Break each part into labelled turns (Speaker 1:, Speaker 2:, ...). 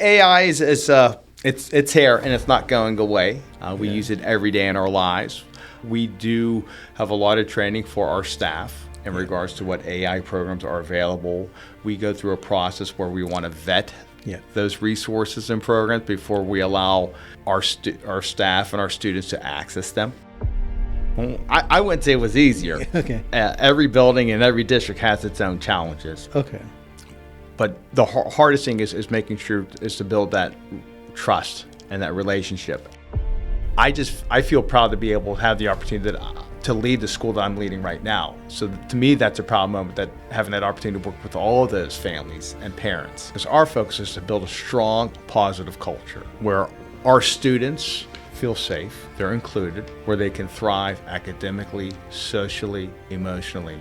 Speaker 1: AI is it's here and it's not going away. We use it every day in our lives. We do have a lot of training for our staff in regards to what AI programs are available. We go through a process where we want to vet those resources and programs before we allow our staff and our students to access them. I wouldn't say it was easier.
Speaker 2: Okay.
Speaker 1: Every building and every district has its own challenges.
Speaker 2: Okay.
Speaker 1: But the hardest thing is making sure is to build that trust and that relationship. I feel proud to be able to have the opportunity to lead the school that I'm leading right now. So to me, that's a proud moment, that having that opportunity to work with all of those families and parents. Because our focus is to build a strong, positive culture where our students feel safe, they're included, where they can thrive academically, socially, emotionally.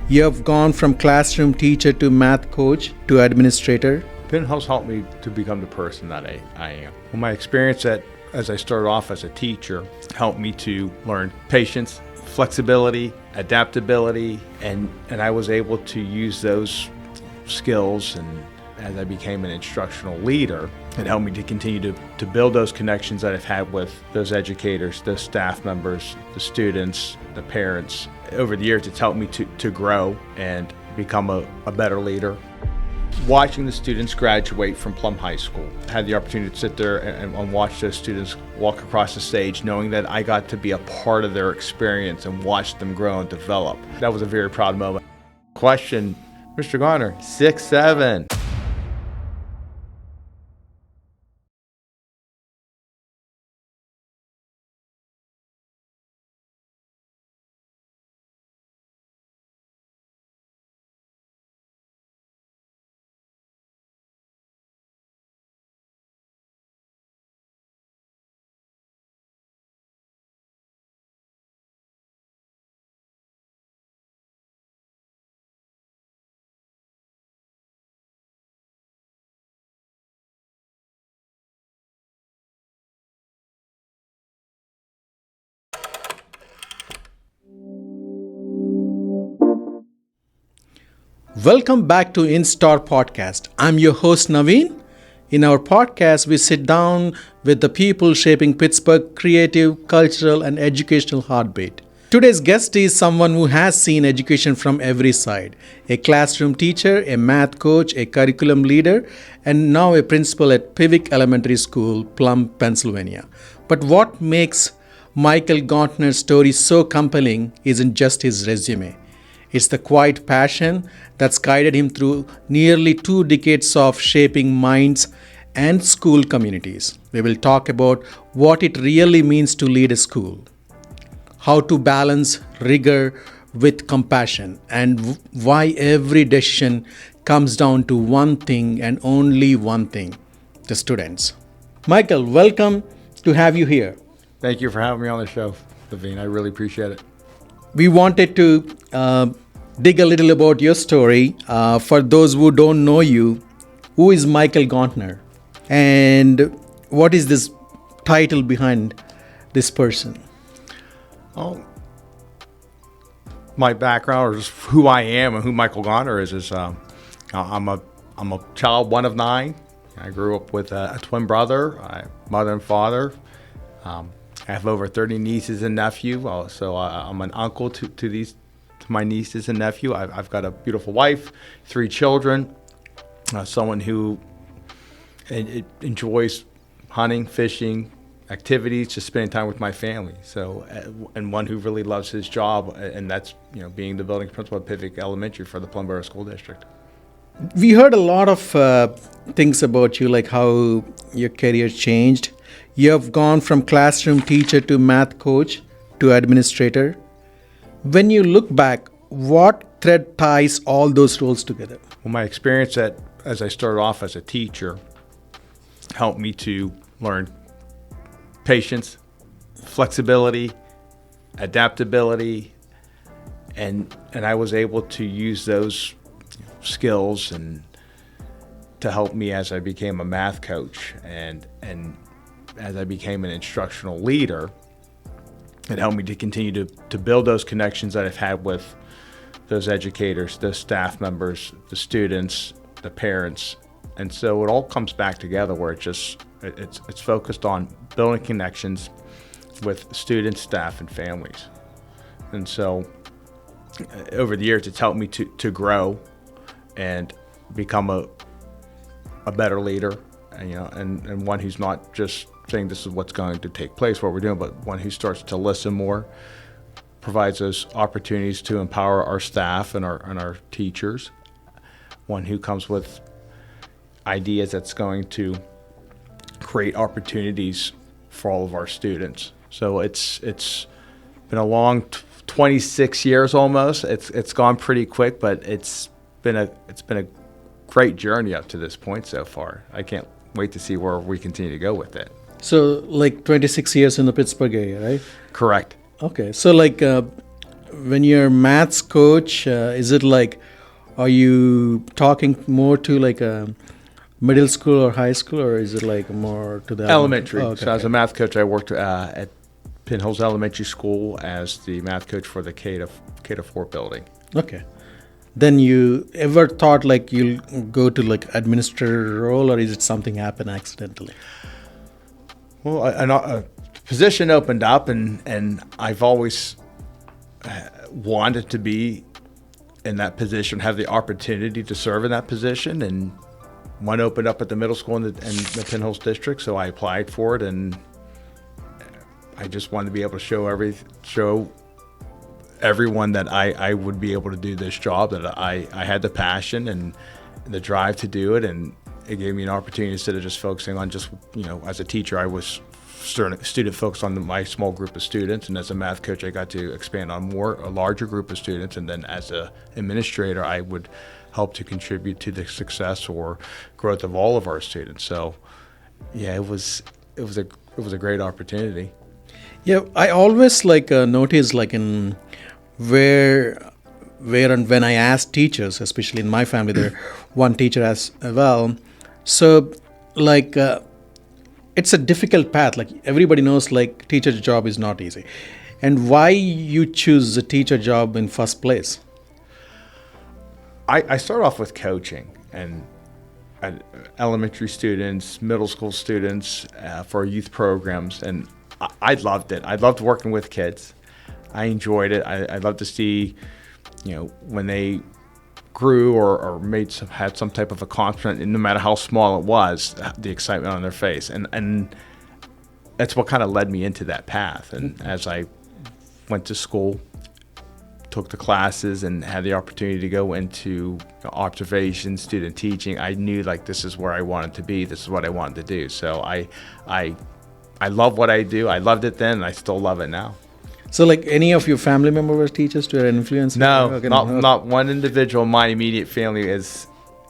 Speaker 2: You have gone from classroom teacher to math coach to administrator.
Speaker 1: Penn has helped me to become the person that I am. Well, my experience as I started off as a teacher helped me to learn patience, flexibility, adaptability, and I was able to use those skills, and as I became an instructional leader, it helped me to continue to build those connections that I've had with those educators, those staff members, the students, the parents. Over the years, it's helped me to grow and become a better leader. Watching the students graduate from Plum High School, I had the opportunity to sit there and watch those students walk across the stage, knowing that I got to be a part of their experience and watch them grow and develop. That was a very proud moment. Question, Mr. Gauntner, 6'7".
Speaker 2: Welcome back to InStar Podcast. I'm your host Naveen. In our podcast, we sit down with the people shaping Pittsburgh's creative, cultural, and educational heartbeat. Today's guest is someone who has seen education from every side. A classroom teacher, a math coach, a curriculum leader, and now a principal at PIVIK Elementary School, Plum, Pennsylvania. But what makes Michael Gauntner's story so compelling isn't just his resume. It's the quiet passion that's guided him through nearly 2 decades of shaping minds and school communities. We will talk about what it really means to lead a school, how to balance rigor with compassion, and why every decision comes down to one thing and only one thing: the students. Michael, welcome to have you here.
Speaker 1: Thank you for having me on the show, Naveen. I really appreciate it.
Speaker 2: We wanted to dig a little about your story. For those who don't know you, who is Michael Gauntner? And what is this title behind this person?
Speaker 1: Oh, my background, or just who I am and who Michael Gauntner is I'm a child, one of 9. I grew up with a twin brother, mother and father. I have over 30 nieces and nephews, so I'm an uncle to my nieces and nephew. I've got a beautiful wife, 3 children, someone who enjoys hunting, fishing, activities, just spending time with my family. So, and one who really loves his job, and that's being the building principal at PIVIK Elementary for the Plum Borough School District.
Speaker 2: We heard a lot of things about you, like how your career changed. You have gone from classroom teacher to math coach to administrator. When you look back, what thread ties all those roles together?
Speaker 1: Well, my experience as I started off as a teacher helped me to learn patience, flexibility, adaptability, and I was able to use those skills and to help me as I became a math coach and as I became an instructional leader. It helped me to continue to build those connections that I've had with those educators, those staff members, the students, the parents, And so it all comes back together where it's focused on building connections with students, staff, and families. And so over the years, it's helped me to grow and become a better leader, and one who's not just saying this is what's going to take place, what we're doing, but one who starts to listen more, provides those opportunities to empower our staff and our teachers, one who comes with ideas that's going to create opportunities for all of our students. So it's been a long 26 years almost. It's gone pretty quick, but it's been a great journey up to this point so far. I can't wait to see where we continue to go with it.
Speaker 2: So like 26 years in the Pittsburgh area, right?
Speaker 1: Correct.
Speaker 2: Okay. So like when you're maths coach, is it like, are you talking more to like a middle school or high school, or is it like more to the
Speaker 1: elementary?
Speaker 2: Oh, okay,
Speaker 1: so as a math coach, I worked at Pin Hills Elementary School as the math coach for the K12 building.
Speaker 2: Okay. Then you ever thought like you'll go to like administrator role, or is it something happen accidentally?
Speaker 1: Well, a position opened up, and I've always wanted to be in that position, have the opportunity to serve in that position, and one opened up at the middle school in the Pin Hills district, so I applied for it, and I just wanted to be able to show everyone that I would be able to do this job, that I had the passion and the drive to do it, and it gave me an opportunity instead of just focusing on just, as a teacher, I was student focused on my small group of students, and as a math coach, I got to expand on a larger group of students, and then as an administrator, I would help to contribute to the success or growth of all of our students. So, yeah, it was a great opportunity.
Speaker 2: Yeah, I always like notice like in where and when I ask teachers, especially in my family, there one teacher as well. So like it's a difficult path. Like everybody knows, like teacher's job is not easy. And why you choose the teacher job in first place?
Speaker 1: I started off with coaching and elementary students, middle school students for youth programs, and I loved it. I loved working with kids. I enjoyed it. I loved to see, when they grew or had some type of accomplishment, and no matter how small it was, the excitement on their face. And that's what kind of led me into that path. And as I went to school, took the classes, and had the opportunity to go into observation, student teaching, I knew like this is where I wanted to be. This is what I wanted to do. So I love what I do. I loved it then, and I still love it now.
Speaker 2: So like any of your family members were teachers to your influence?
Speaker 1: No,
Speaker 2: Okay,
Speaker 1: not one individual in my immediate family is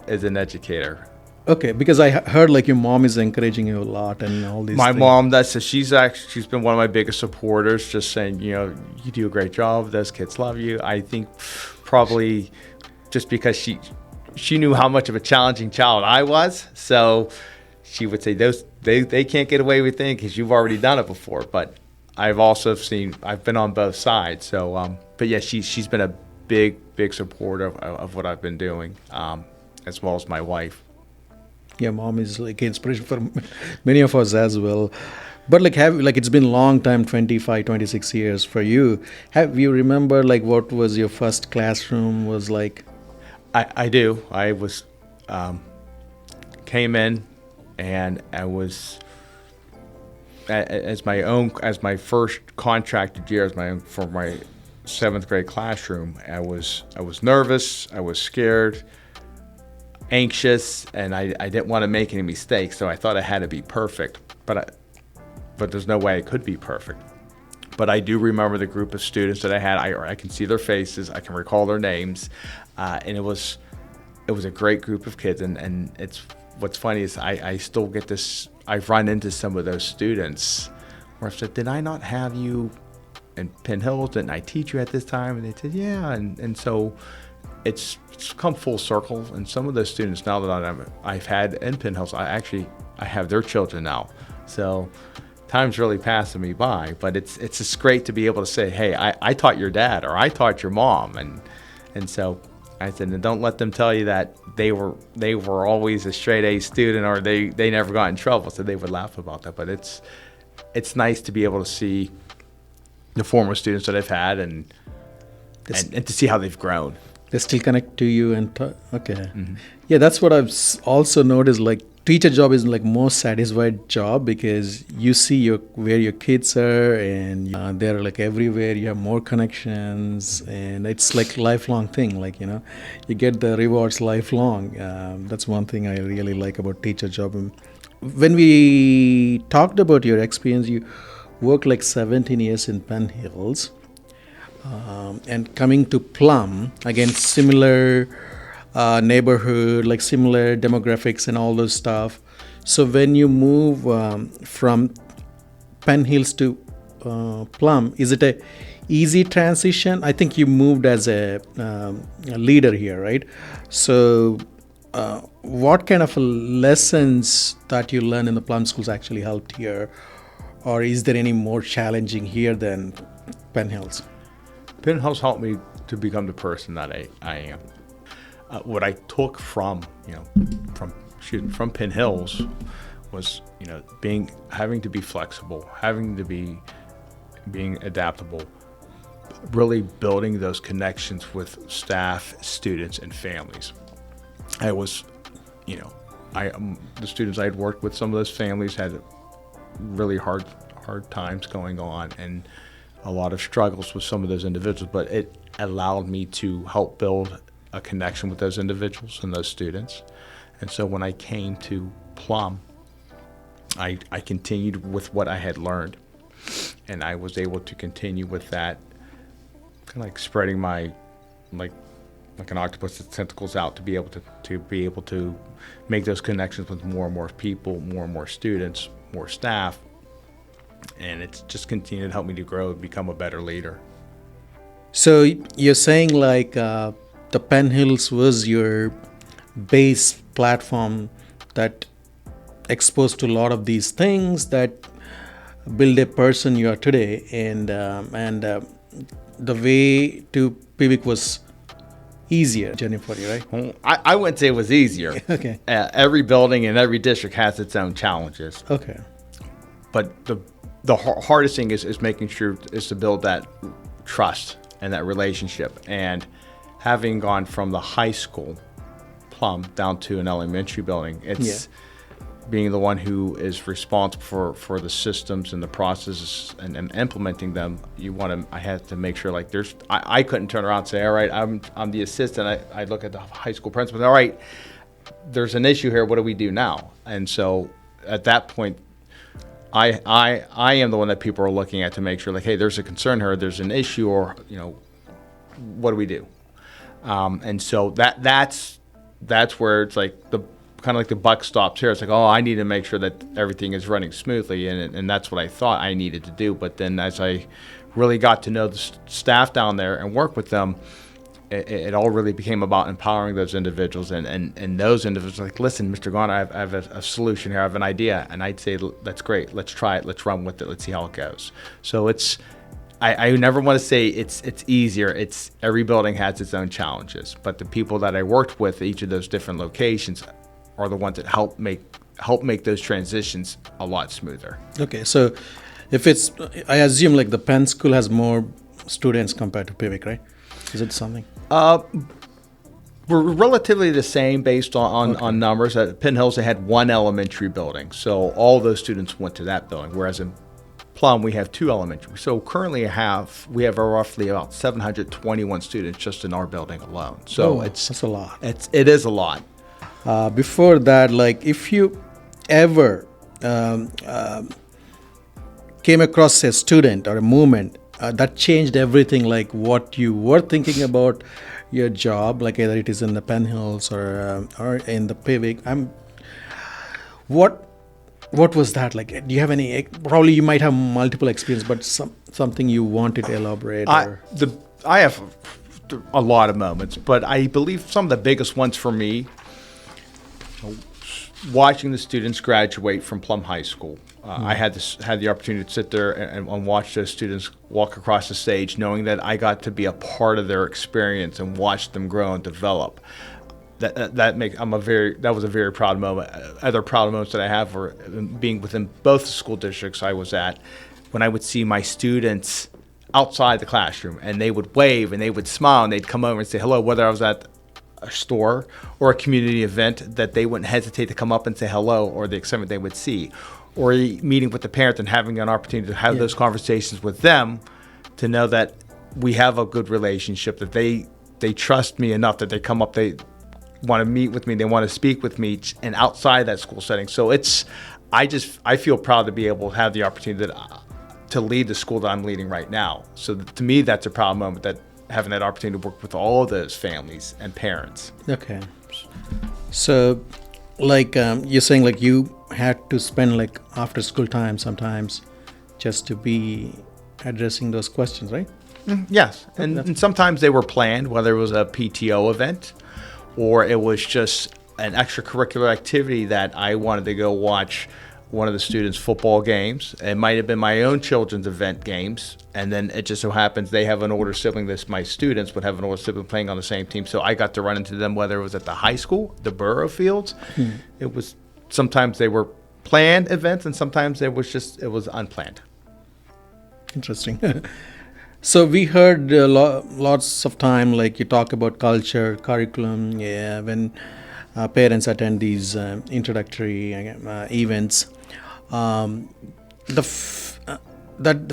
Speaker 1: an educator.
Speaker 2: Okay, because I heard like your mom is encouraging you a lot and all these
Speaker 1: My
Speaker 2: things.
Speaker 1: mom, she's been one of my biggest supporters, just saying, you do a great job. Those kids love you. I think probably just because she knew how much of a challenging child I was, so she would say they can't get away with things because you've already done it before. But I've been on both sides. So, but yeah, she's been a big supporter of what I've been doing, as well as my wife.
Speaker 2: Yeah, mom is like inspiration for many of us as well. But like it's been a long time, 25, 26 years for you. Have you remember like what was your first classroom was like?
Speaker 1: I do. I was came in, and I was as my first contracted year for my 7th grade classroom. I was nervous. I was scared, anxious, and I didn't want to make any mistakes. So I thought I had to be perfect, but there's no way I could be perfect. But I do remember the group of students that I had. I can see their faces. I can recall their names, and it was a great group of kids. And it's what's funny is I still get this. I've run into some of those students where I've said, "Did I not have you in Pin Hills? Didn't I teach you at this time?" And they said, "Yeah." And so it's come full circle. And some of those students now that I've had in Pin Hills, I have their children now. So time's really passing me by. But it's just great to be able to say, "Hey, I taught your dad," or "I taught your mom," and so I said, "And don't let them tell you that they were always a straight A student, or they never got in trouble, so they would laugh about that. But it's nice to be able to see the former students that I've had and to see how they've grown.
Speaker 2: They still connect to you okay. Yeah, that's what I've also noticed. Like, teacher job is like most satisfied job because you see where your kids are, and they're like everywhere. You have more connections, and it's like lifelong thing. Like, you get the rewards lifelong. That's one thing I really like about teacher job. When we talked about your experience, you worked like 17 years in Penn Hills. And coming to Plum, again, similar neighborhood, like similar demographics and all those stuff. So when you move from Penn Hills to Plum, is it a easy transition? I think you moved as a leader here, right? So what kind of lessons that you learned in the Plum schools actually helped here? Or is there any more challenging here than Penn Hills?
Speaker 1: Penn Hills helped me to become the person that I am. What I took from Penn Hills was having to be flexible, being adaptable, really building those connections with staff, students, and families. The students I had worked with, some of those families had really hard times going on, and a lot of struggles with some of those individuals, but it allowed me to help build a connection with those individuals and those students. And so when I came to Plum, I continued with what I had learned, and I was able to continue with that, kind of like spreading my, like an octopus's tentacles out to be able to make those connections with more and more people, more and more students, more staff. And it's just continued to help me to grow and become a better leader.
Speaker 2: So you're saying like the Penn Hills was your base platform that exposed to a lot of these things that build a person you are today, and the way to PIVIK was easier journey for you, right?
Speaker 1: Well, I wouldn't say it was easier.
Speaker 2: Okay.
Speaker 1: Every building and every district has its own challenges.
Speaker 2: Okay.
Speaker 1: But the hardest thing is making sure is to build that trust and that relationship. And having gone from the high school, Plum, down to an elementary building, it's being the one who is responsible for the systems and the processes and implementing them. I had to make sure, like, I couldn't turn around and say, all right, I'm the assistant. I look at the high school principal, all right, there's an issue here. What do we do now? And so at that point, I am the one that people are looking at to make sure, like, hey, there's a concern here, there's an issue, or what do we do? And so that's where it's like kind of like the buck stops here. It's like, oh, I need to make sure that everything is running smoothly, and that's what I thought I needed to do. But then as I really got to know the staff down there and work with them, it all really became about empowering those individuals, and those individuals like, listen, Mr. Gauntner, I have a solution here, I have an idea, and I'd say, that's great, let's try it, let's run with it, let's see how it goes. So I never want to say it's easier. It's every building has its own challenges, but the people that I worked with at each of those different locations are the ones that help make those transitions a lot smoother.
Speaker 2: Okay, so I assume like the Penn School has more students compared to PIVIK, right? Is it something?
Speaker 1: We're relatively the same based on numbers. At Penn Hills, they had one elementary building, so all those students went to that building, whereas in Plum, we have two elementary. So currently we have roughly about 721 students just in our building alone. So
Speaker 2: that's a lot.
Speaker 1: It is a lot.
Speaker 2: Before that, like, if you ever came across a student or a movement that changed everything, like what you were thinking about your job, like either it is in the Penn Hills or in the PIVIK, what was that like? Do you have any? Probably you might have multiple experience, but something you wanted to elaborate.
Speaker 1: I have a lot of moments, but I believe some of the biggest ones for me, watching the students graduate from Plum High School. I had the opportunity to sit there and watch those students walk across the stage, knowing that I got to be a part of their experience and watch them grow and develop. that was a very proud moment. Other proud moments that I have were being within both the school districts I was at, when I would see my students outside the classroom and they would wave and they would smile and they'd come over and say hello, whether I was at a store or a community event, that they wouldn't hesitate to come up and say hello, or the excitement they would see, or meeting with the parents and having an opportunity to have those conversations with them, to know that we have a good relationship, that they trust me enough that they come up, they want to meet with me, they want to speak with me, and outside that school setting. So I feel proud to be able to have the opportunity to lead the school that I'm leading right now. So to me, that's a proud moment, that having that opportunity to work with all of those families and parents.
Speaker 2: Okay. So, like you're saying, like you had to spend like after school time sometimes just to be addressing those questions, right?
Speaker 1: Yes, and sometimes they were planned, whether it was a PTO event or it was just an extracurricular activity that I wanted to go watch one of the students' football games. It might have been my own children's event games, and then it just so happens they have an older sibling. My students would have an older sibling playing on the same team, so I got to run into them, whether it was at the high school, the Borough fields. It was, sometimes they were planned events, and sometimes it was unplanned.
Speaker 2: Interesting. So we heard lots of time, like you talk about culture, curriculum, when parents attend these introductory events. The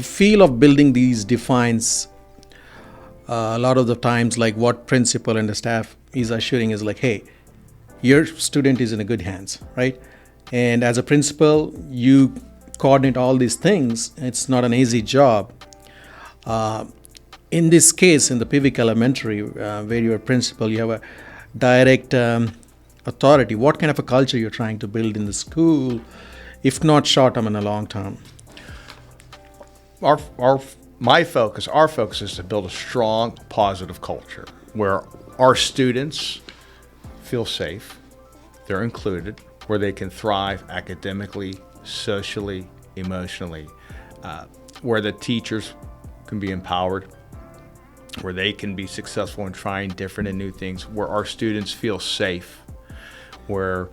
Speaker 2: feel of building these defines a lot of the times, like what principal and the staff is assuring is like, hey, your student is in a good hands, right? And as a principal, you coordinate all these things. It's not an easy job. In this case, in the PIVIK Elementary, where you're a principal, you have a direct authority. What kind of a culture you're trying to build in the school, if not short term and a long term?
Speaker 1: Our focus is to build a strong, positive culture where our students feel safe, they're included, where they can thrive academically, socially, emotionally, where the teachers can be empowered, where they can be successful in trying different and new things, where our students feel safe, where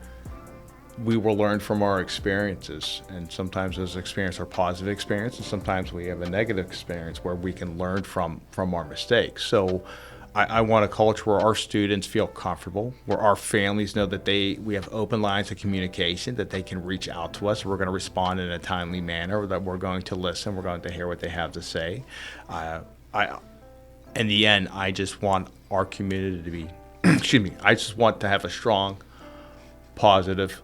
Speaker 1: we will learn from our experiences, and sometimes those experiences are positive experiences, and sometimes we have a negative experience where we can learn from our mistakes. So I want a culture where our students feel comfortable, where our families know that we have open lines of communication, that they can reach out to us, we're going to respond in a timely manner, that we're going to listen, we're going to hear what they have to say. In the end, I just want our community to be, I just want to have a strong, positive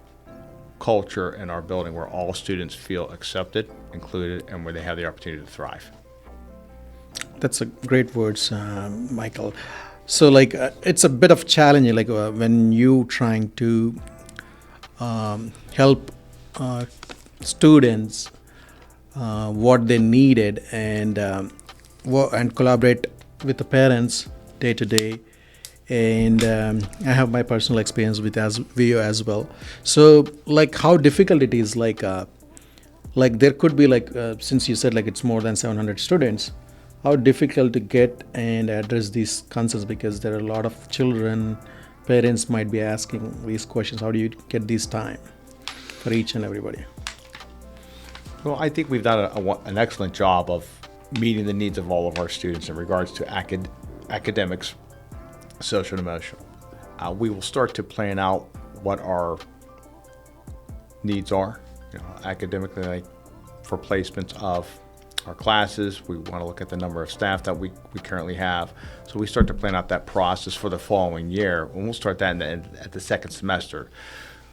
Speaker 1: culture in our building where all students feel accepted, included, and where they have the opportunity to thrive.
Speaker 2: That's a great words, Michael. So like it's a bit of challenging, like when you trying to help students what they needed and collaborate with the parents day to day. And I have my personal experience with VO as well. So like how difficult it is, like there could be like since you said like it's more than 700 students, how difficult to get and address these concerns, because there are a lot of children, parents might be asking these questions. How do you get this time for each and everybody?
Speaker 1: Well, I think we've done an excellent job of meeting the needs of all of our students in regards to academics, social and emotional. We will start to plan out what our needs are, academically, like for placements of our classes. We want to look at the number of staff that we currently have. So we start to plan out that process for the following year. And we'll start that at the second semester.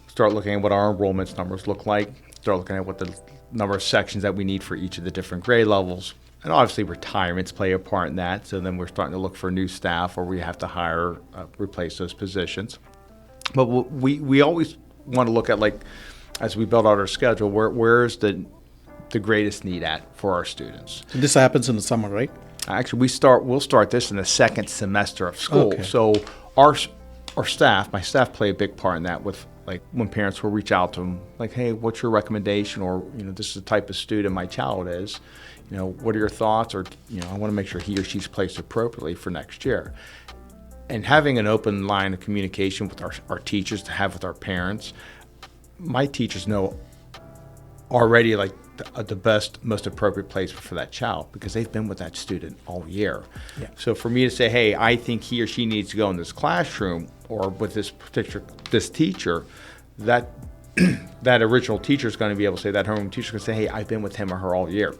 Speaker 1: Start looking at what our enrollments numbers look like. Start looking at what the number of sections that we need for each of the different grade levels. And obviously retirements play a part in that. So then we're starting to look for new staff, or we have to hire, replace those positions. But we always want to look at, like, as we build out our schedule, where's the greatest need at for our students.
Speaker 2: So this happens in the summer, right?
Speaker 1: Actually, we'll start this in the second semester of school.
Speaker 2: Okay.
Speaker 1: So our staff, my staff play a big part in that, with like when parents will reach out to them, like, hey, what's your recommendation? Or, this is the type of student my child is. What are your thoughts? Or, I want to make sure he or she's placed appropriately for next year. and having an open line of communication with our teachers to have with our parents. My teachers know already like the best, most appropriate place for that child because they've been with that student all year.
Speaker 2: Yeah.
Speaker 1: So for me to say, hey, I think he or she needs to go in this classroom or with this teacher, that that original teacher is going to be able to say, that homeroom teacher is going to say, hey, I've been with him or her all year.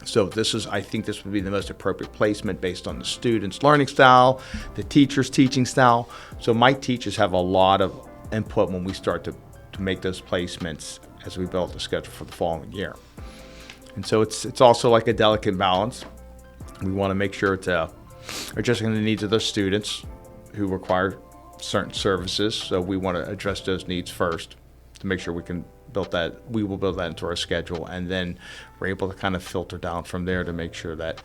Speaker 1: So I think this would be the most appropriate placement based on the student's learning style, the teacher's teaching style. So my teachers have a lot of input when we start to make those placements as we build the schedule for the following year. And so it's also like a delicate balance. We want to make sure it's addressing the needs of those students who require certain services. So we want to address those needs first to make sure we will build that into our schedule, and then we're able to kind of filter down from there to make sure that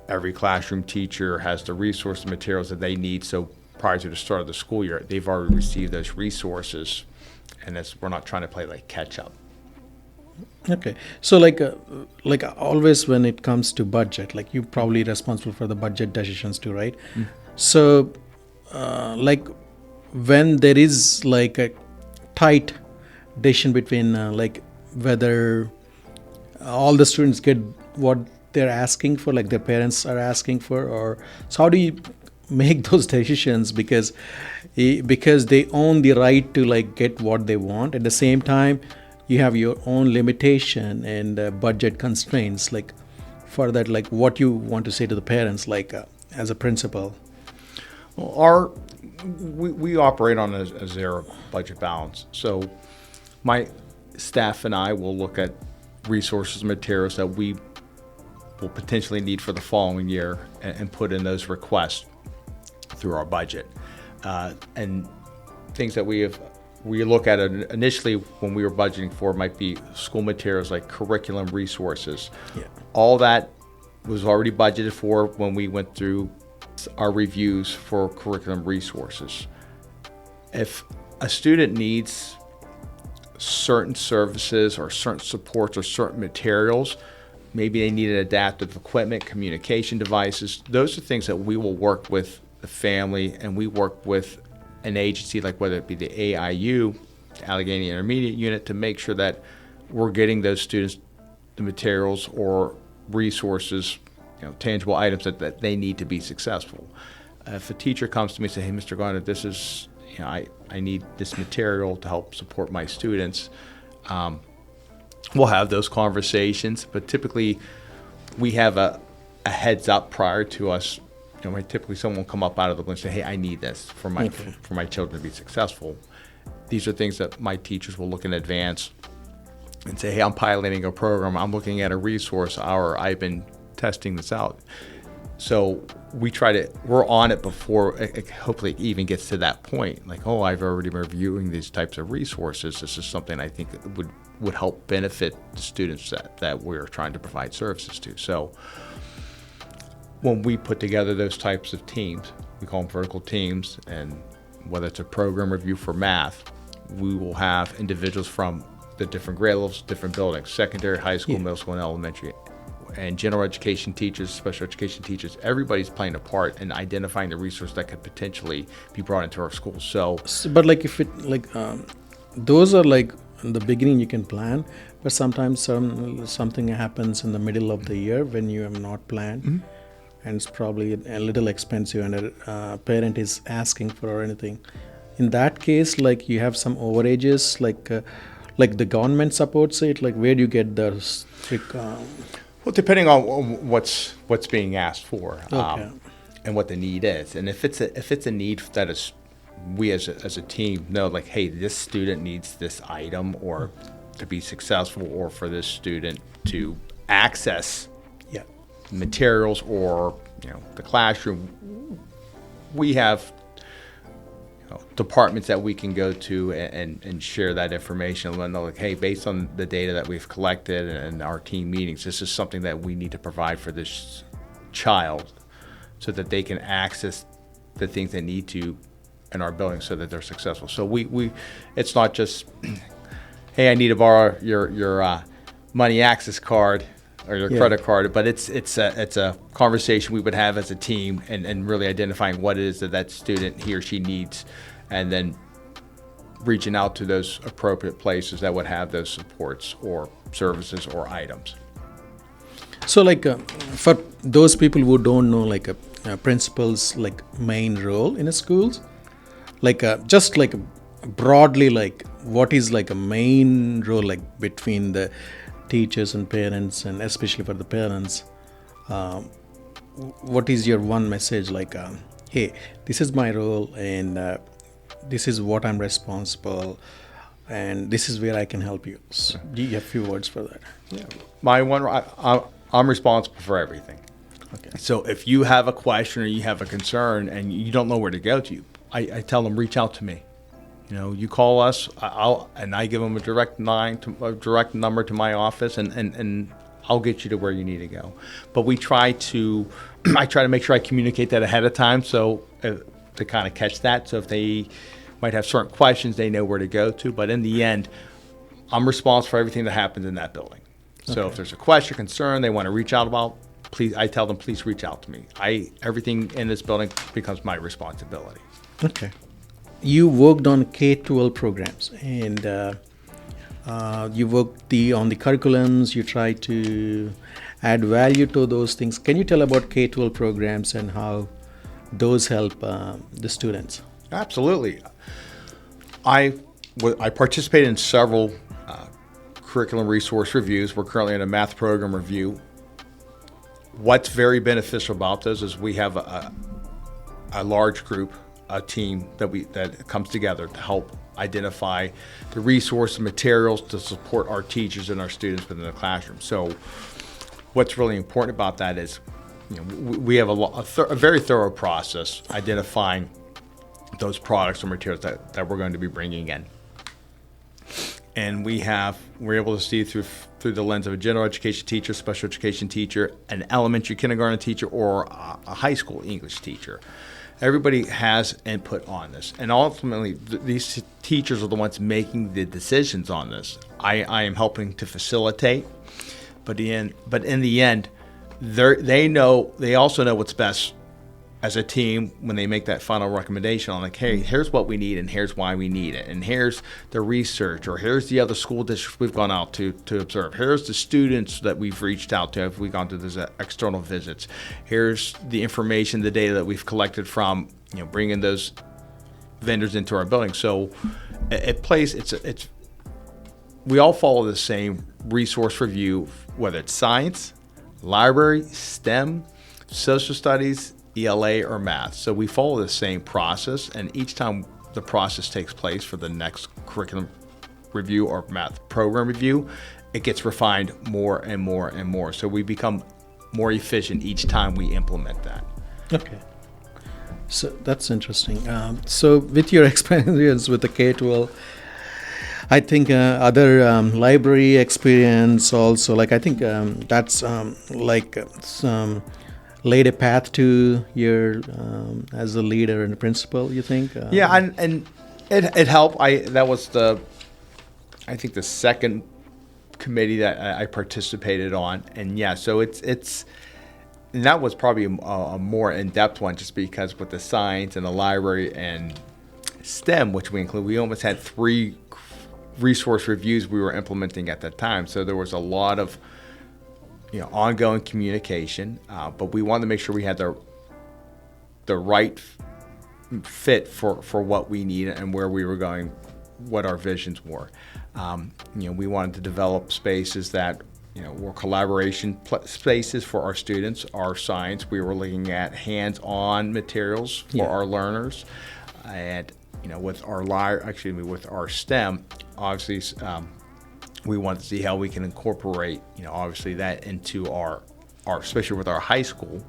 Speaker 1: every classroom teacher has the resource and materials that they need. So prior to the start of the school year, they've already received those resources, and we're not trying to play like catch up.
Speaker 2: Okay, so like always when it comes to budget, like you're probably responsible for the budget decisions too, right? Mm. So like when there is like a tight decision between like whether all the students get what they're asking for, like their parents are asking for, or so how do you make those decisions because they own the right to like get what they want. At the same time, you have your own limitation and budget constraints. Like for that, like what you want to say to the parents, like as a principal.
Speaker 1: Well, we operate on a zero budget balance. So my staff and I will look at resources and materials that we will potentially need for the following year and put in those requests through our budget. And things that we look at initially when we were budgeting for might be school materials like curriculum resources. Yeah. All that was already budgeted for when we went through our reviews for curriculum resources. If a student needs certain services or certain supports or certain materials, maybe they need an adaptive equipment, communication devices, those are things that we will work with the family, and we work with an agency like whether it be the AIU, the Allegheny Intermediate Unit, to make sure that we're getting those students the materials or resources, tangible items that they need to be successful. If a teacher comes to me and says, hey, Mr. Gauntner, this is, I need this material to help support my students, we'll have those conversations, but typically we have a heads up prior to us. Typically someone will come up out of the blue and say, hey, I need this for my children to be successful. These are things that my teachers will look in advance and say, hey, I'm piloting a program, I'm looking at a resource, or I've been testing this out. So we're on it before it hopefully it even gets to that point. Like, oh, I've already been reviewing these types of resources. This is something I think would help benefit the students that we're trying to provide services to. So when we put together those types of teams, we call them vertical teams, and whether it's a program review for math, we will have individuals from the different grade levels, different buildings, secondary, high school, middle school, and elementary, and general education teachers, special education teachers. Everybody's playing a part in identifying the resource that could potentially be brought into our schools. So
Speaker 2: but like if it like those are like in the beginning you can plan, but sometimes something happens in the middle of the year when you have not planned. Mm-hmm. And it's probably a little expensive, and a parent is asking for or anything. In that case, like you have some overages, like the government supports it. Like where do you get those?
Speaker 1: Well, depending on what's being asked for,
Speaker 2: okay.
Speaker 1: And what the need is, and if it's a need that is we as a team know, like, hey, this student needs this item, or to be successful, or for this student to access materials, or the classroom, we have departments that we can go to and share that information, and they're like, hey, based on the data that we've collected and our team meetings, this is something that we need to provide for this child so that they can access the things they need to in our building so that they're successful. So we it's not just, hey, I need to borrow your money access card or your
Speaker 2: Yeah.
Speaker 1: credit card. But it's a conversation we would have as a team, and really identifying what it is that student, he or she needs, and then reaching out to those appropriate places that would have those supports or services or items.
Speaker 2: So for those people who don't know a principal's main role in a schools, just broadly, what is a main role between the teachers and parents, and especially for the parents, what is your one message hey, this is my role, and this is what I'm responsible, and this is where I can help you. So do you have a few words for that?
Speaker 1: Yeah. I'm responsible for everything.
Speaker 2: Okay.
Speaker 1: So if you have a question or you have a concern and you don't know where to go to, I tell them, reach out to me. You call us, I give them a direct number to my office, and I'll get you to where you need to go. But I try to make sure I communicate that ahead of time, so to kind of catch that. So if they might have certain questions, they know where to go to. But in the end, I'm responsible for everything that happens in that building. So
Speaker 2: Okay.
Speaker 1: if there's a question, concern they want to reach out about, I tell them, please reach out to me. Everything in this building becomes my responsibility.
Speaker 2: Okay. You worked on K12 programs, and you worked on the curriculums. You try to add value to those things. Can you tell about K12 programs and how those help the students?
Speaker 1: Absolutely. I participated in several curriculum resource reviews. We're currently in a math program review. What's very beneficial about those is we have a large group, a team that comes together to help identify the resource and materials to support our teachers and our students within the classroom. So what's really important about that is, we have a very thorough process identifying those products or materials that we're going to be bringing in. And we're able to see through the lens of a general education teacher, special education teacher, an elementary kindergarten teacher, or a high school English teacher. Everybody has input on this, and ultimately these teachers are the ones making the decisions on this. I am helping to facilitate, but in the end, they also know what's best as a team when they make that final recommendation on hey, here's what we need and here's why we need it, and here's the research, or here's the other school districts we've gone out to observe, here's the students that we've reached out to if we've gone to those external visits, here's the information, the data that we've collected from bringing those vendors into our building. So we all follow the same resource review, whether it's science, library, STEM, social studies, ELA, or math. So we follow the same process, and each time the process takes place for the next curriculum review or math program review, it gets refined more and more and more. So we become more efficient each time we implement that.
Speaker 2: Okay. So that's interesting. So with your experience with the K12, I think other library experience also, I think that's laid a path to your as a leader and a principal, you think?
Speaker 1: Yeah, and it helped. That was the second committee that I participated on, and yeah, so and that was probably a more in-depth one, just because with the science and the library and STEM, which we include, we almost had 3 resource reviews we were implementing at that time. So there was a lot of ongoing communication, but we wanted to make sure we had the right fit for what we needed and where we were going, what our visions were. We wanted to develop spaces that were collaboration spaces for our students. Our science, we were looking at hands-on materials for our learners, and with our STEM, obviously. We want to see how we can incorporate, obviously that into our especially with our high school,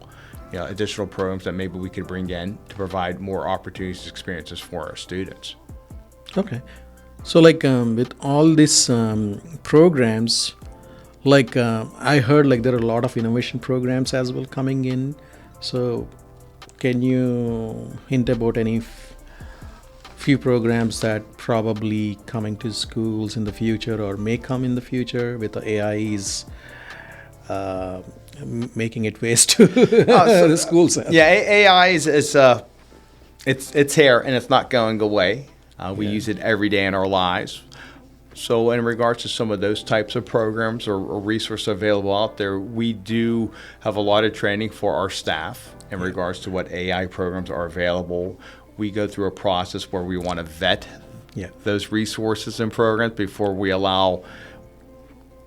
Speaker 1: additional programs that maybe we could bring in to provide more opportunities, experiences for our students.
Speaker 2: Okay. So with all these programs, I heard there are a lot of innovation programs as well coming in. So can you hint about any few programs that probably coming to schools in the future or may come in the future with the AI's making it ways to the schools.
Speaker 1: Yeah, AI is it's here and it's not going away. We use it every day in our lives. So in regards to some of those types of programs or resources available out there, we do have a lot of training for our staff in regards to what AI programs are available. We go through a process where we want to vet those resources and programs before we allow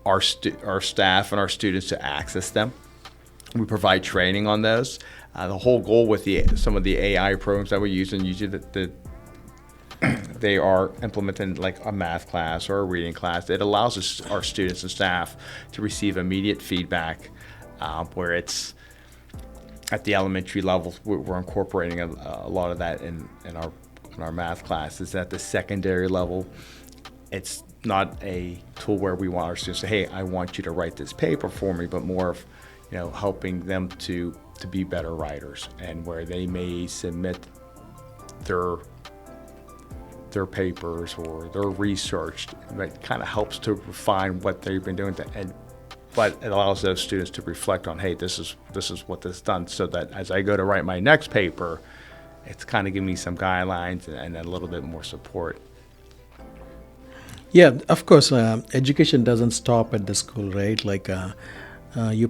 Speaker 1: our staff and our students to access them. We provide training on those. The whole goal with some of the AI programs that we use, and usually they are implemented in like a math class or a reading class. It allows our students and staff to receive immediate feedback, where it's at the elementary level. We're incorporating a lot of that in our math classes. At the secondary level, it's not a tool where we want our students to say, hey, I want you to write this paper for me, but more of helping them to be better writers, and where they may submit their papers or their research. It kind of helps to refine what they've been doing, but it allows those students to reflect on, hey, this is what this done, so that as I go to write my next paper, it's kind of giving me some guidelines and a little bit more support.
Speaker 2: Yeah, of course, education doesn't stop at the school, right? Like you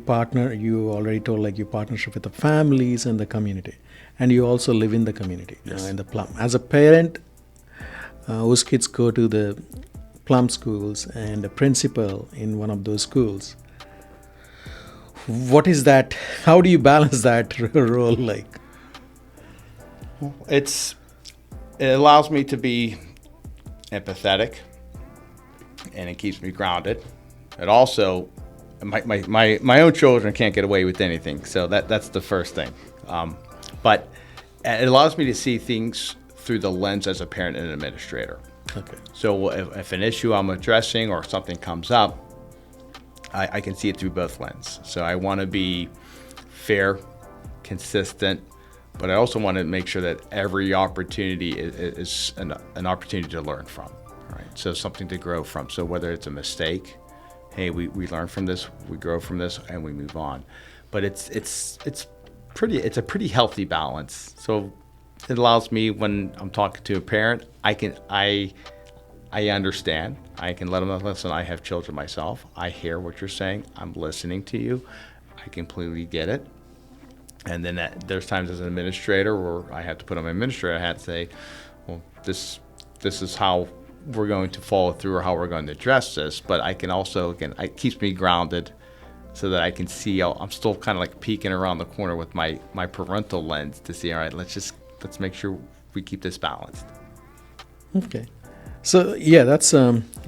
Speaker 2: already told, like, you partnership with the families and the community, and you also live in the community, in the Plum. As a parent whose kids go to the Plum schools and a principal in one of those schools, what is that? How do you balance that role like?
Speaker 1: It allows me to be empathetic, and it keeps me grounded. It also, my own children can't get away with anything, so that's the first thing. But it allows me to see things through the lens as a parent and an administrator.
Speaker 2: Okay.
Speaker 1: So if an issue I'm addressing or something comes up, I can see it through both lenses. So I want to be fair, consistent, but I also want to make sure that every opportunity is an opportunity to learn from, right? So something to grow from. So whether it's a mistake, hey, we learn from this, we grow from this, and we move on. But it's a pretty healthy balance. So it allows me, when I'm talking to a parent, I understand. I can let them know, listen, I have children myself. I hear what you're saying. I'm listening to you. I completely get it. And then there's times as an administrator where I have to put on my administrator hat and say, well, this is how we're going to follow through, or how we're going to address this. But I can also, again, it keeps me grounded so that I can see, I'm still kind of like peeking around the corner with my parental lens to see, all right, let's make sure we keep this balanced.
Speaker 2: Okay. So yeah, that's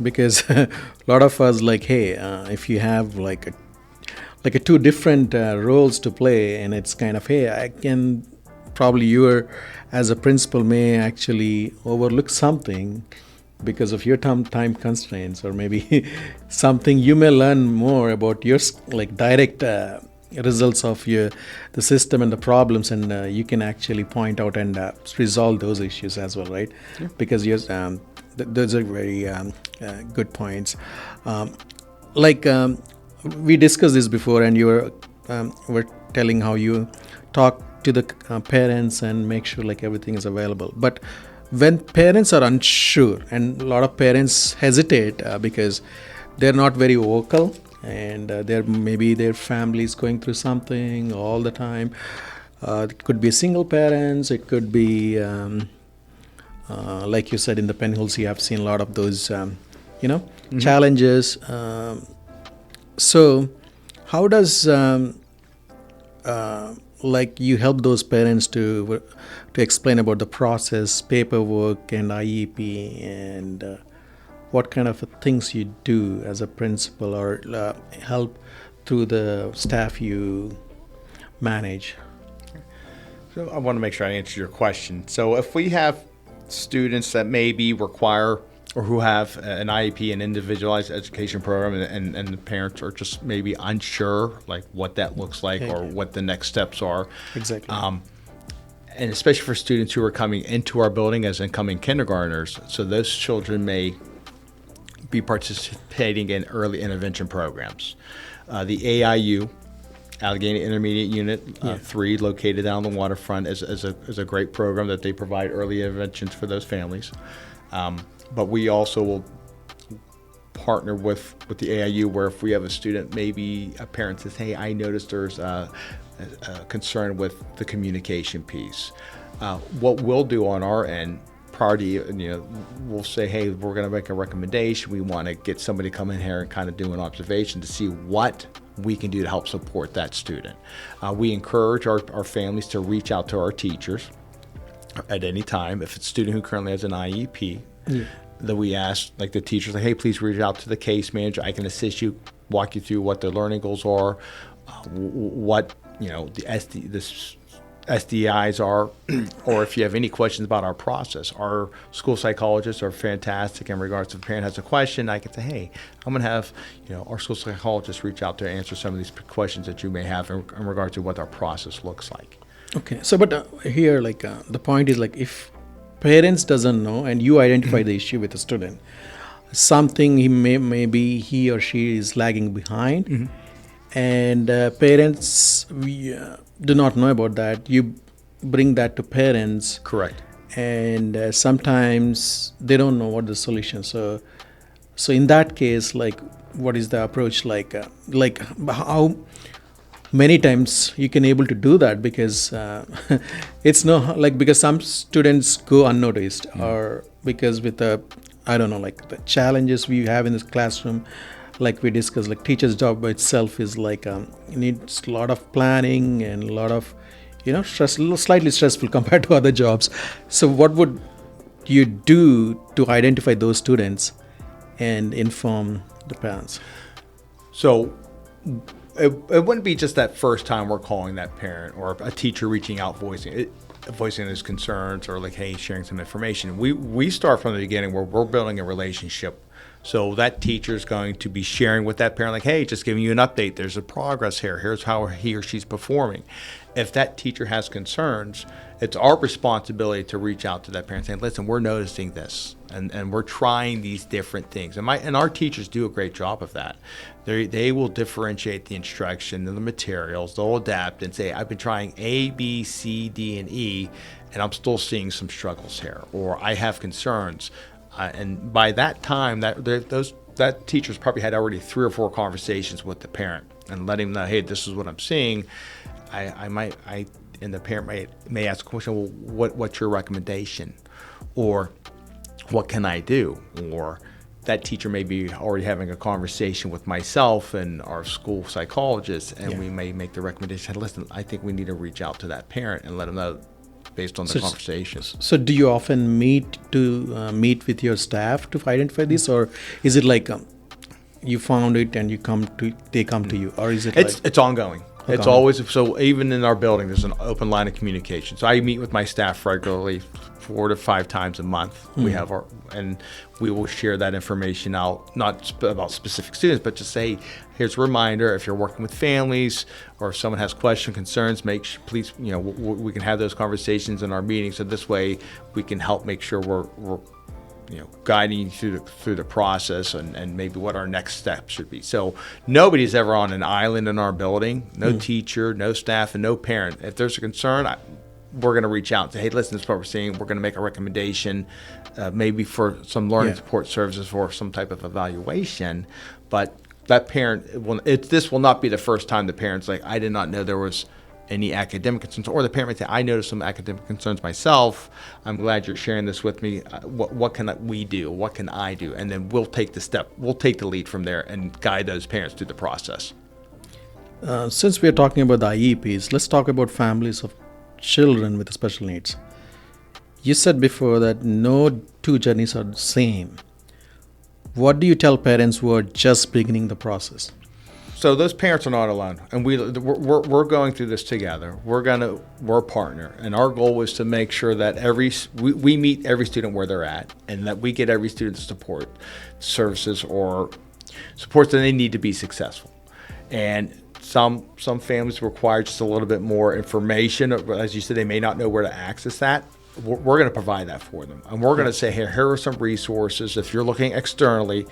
Speaker 2: because a lot of us like, hey, if you have like a two different roles to play, and it's kind of, hey, I can probably you as a principal may actually overlook something because of your time constraints, or maybe something you may learn more about your like direct results of the system and the problems, and you can actually point out and resolve those issues as well, right? Yeah. Because those are very good points. We discussed this before, and you were telling how you talk to the parents and make sure like everything is available. But when parents are unsure, and a lot of parents hesitate because they're not very vocal, and maybe their family is going through something all the time. It could be single parents. It could be, like you said, in the Penn Hills, you have seen a lot of those, mm-hmm. challenges. So how does you help those parents to explain about the process, paperwork, and IEP, and what kind of things you do as a principal, or help through the staff you manage?
Speaker 1: So I want to make sure I answer your question. So if we have students that maybe require, or who have an IEP, an individualized education program, and the parents are just maybe unsure like what that looks like, or what the next steps are.
Speaker 2: Exactly.
Speaker 1: And especially for students who are coming into our building as incoming kindergartners, so those children may be participating in early intervention programs. The AIU, Allegheny Intermediate Unit 3, located down the waterfront, is a great program that they provide early interventions for those families. But we also will partner with the AIU, where if we have a student, maybe a parent says, hey, I noticed there's a concern with the communication piece. What we'll do on our end, prior to, we'll say, hey, we're going to make a recommendation. We want to get somebody to come in here and kind of do an observation to see what we can do to help support that student. We encourage our families to reach out to our teachers at any time. If it's a student who currently has an IEP, that we ask, like the teachers, like, hey, please reach out to the case manager. I can assist you, walk you through what their learning goals are, what the SDIs are, or if you have any questions about our process. Our school psychologists are fantastic in regards to if a parent has a question, I can say, hey, I'm going to have our school psychologists reach out to answer some of these questions that you may have in regards to what our process looks like.
Speaker 2: Okay, so but here, the point is, if parents doesn't know and you identify the issue with the student, something maybe he or she is lagging behind, and parents do not know about that. You bring that to parents.
Speaker 1: Correct.
Speaker 2: And sometimes they don't know what the solution. So in that case, what is the approach? How many times you can able to do that? Because it's because some students go unnoticed, or because with the the challenges we have in this classroom, like we discussed, teacher's job by itself is needs a lot of planning and a lot of slightly stressful compared to other jobs. So what would you do to identify those students and inform the parents?
Speaker 1: So it wouldn't be just that first time we're calling that parent or a teacher reaching out, voicing his concerns, or hey, sharing some information. We start from the beginning where we're building a relationship. So that teacher is going to be sharing with that parent, hey, just giving you an update. There's a progress here. Here's how he or she's performing. If that teacher has concerns, it's our responsibility to reach out to that parent saying, listen, we're noticing this, and we're trying these different things. And our teachers do a great job of that. They will differentiate the instruction and the materials. They'll adapt and say, I've been trying A, B, C, D, and E, and I'm still seeing some struggles here, or I have concerns. And by that time, that teacher's probably had already 3 or 4 conversations with the parent and letting them know, hey, this is what I'm seeing. And the parent may ask a question, well, what's your recommendation? Or what can I do? Or that teacher may be already having a conversation with myself and our school psychologist, and we may make the recommendation, listen, I think we need to reach out to that parent and let them know based on the conversations.
Speaker 2: So do you often meet with your staff to identify this, or is it you found it and they come to you, or is it
Speaker 1: it's ongoing? It's always, so even in our building, there's an open line of communication. So I meet with my staff regularly 4 to 5 times a month. We have and we will share that information out, not about specific students, but just say, here's a reminder, if you're working with families or if someone has questions, concerns, please, we can have those conversations in our meetings. So this way we can help make sure we're guiding you through the process and maybe what our next steps should be. So nobody's ever on an island in our building, no teacher, no staff, and no parent. If there's a concern, we're going to reach out and say, hey, listen, this is what we're seeing. We're going to make a recommendation, maybe for some learning support services for some type of evaluation. But that parent, this will not be the first time the parent's I did not know there was any academic concerns, or the parent might say, I noticed some academic concerns myself. I'm glad you're sharing this with me. What can we do? What can I do? And then we'll take the lead from there and guide those parents through the process.
Speaker 2: Since we're talking about the IEPs, let's talk about families of children with special needs. You said before that no 2 journeys are the same. What do you tell parents who are just beginning the process?
Speaker 1: So those parents are not alone, and we're going through this together. We're a partner, and our goal is to make sure that we meet every student where they're at, and that we get every student the support services or supports that they need to be successful. And some families require just a little bit more information. As you said, they may not know where to access that. we're going to provide that for them. And we're going to say, here are some resources. If you're looking externally,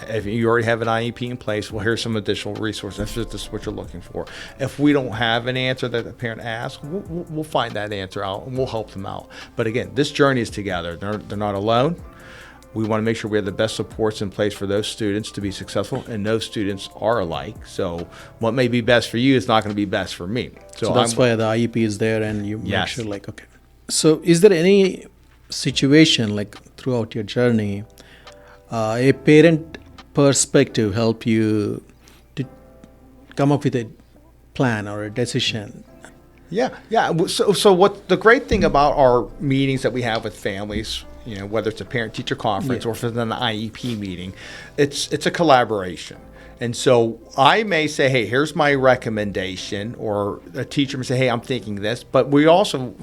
Speaker 1: if you already have an IEP in place, well, here's some additional resources if this is what you're looking for. If we don't have an answer that the parent asks, we'll find that answer out and we'll help them out. But again, this journey is together. They're not alone. We want to make sure we have the best supports in place for those students to be successful, and no students are alike. So what may be best for you is not going to be best for me.
Speaker 2: So that's why the IEP is there, and you make
Speaker 1: Yes.
Speaker 2: sure, like, okay. So is there any situation, like, throughout your journey, a parent perspective help you to come up with a plan or a decision?
Speaker 1: Yeah. So what the great thing about our meetings that we have with families, whether it's a parent-teacher conference or if it's an IEP meeting, it's a collaboration. And so I may say, hey, here's my recommendation, or a teacher may say, hey, I'm thinking this. But we also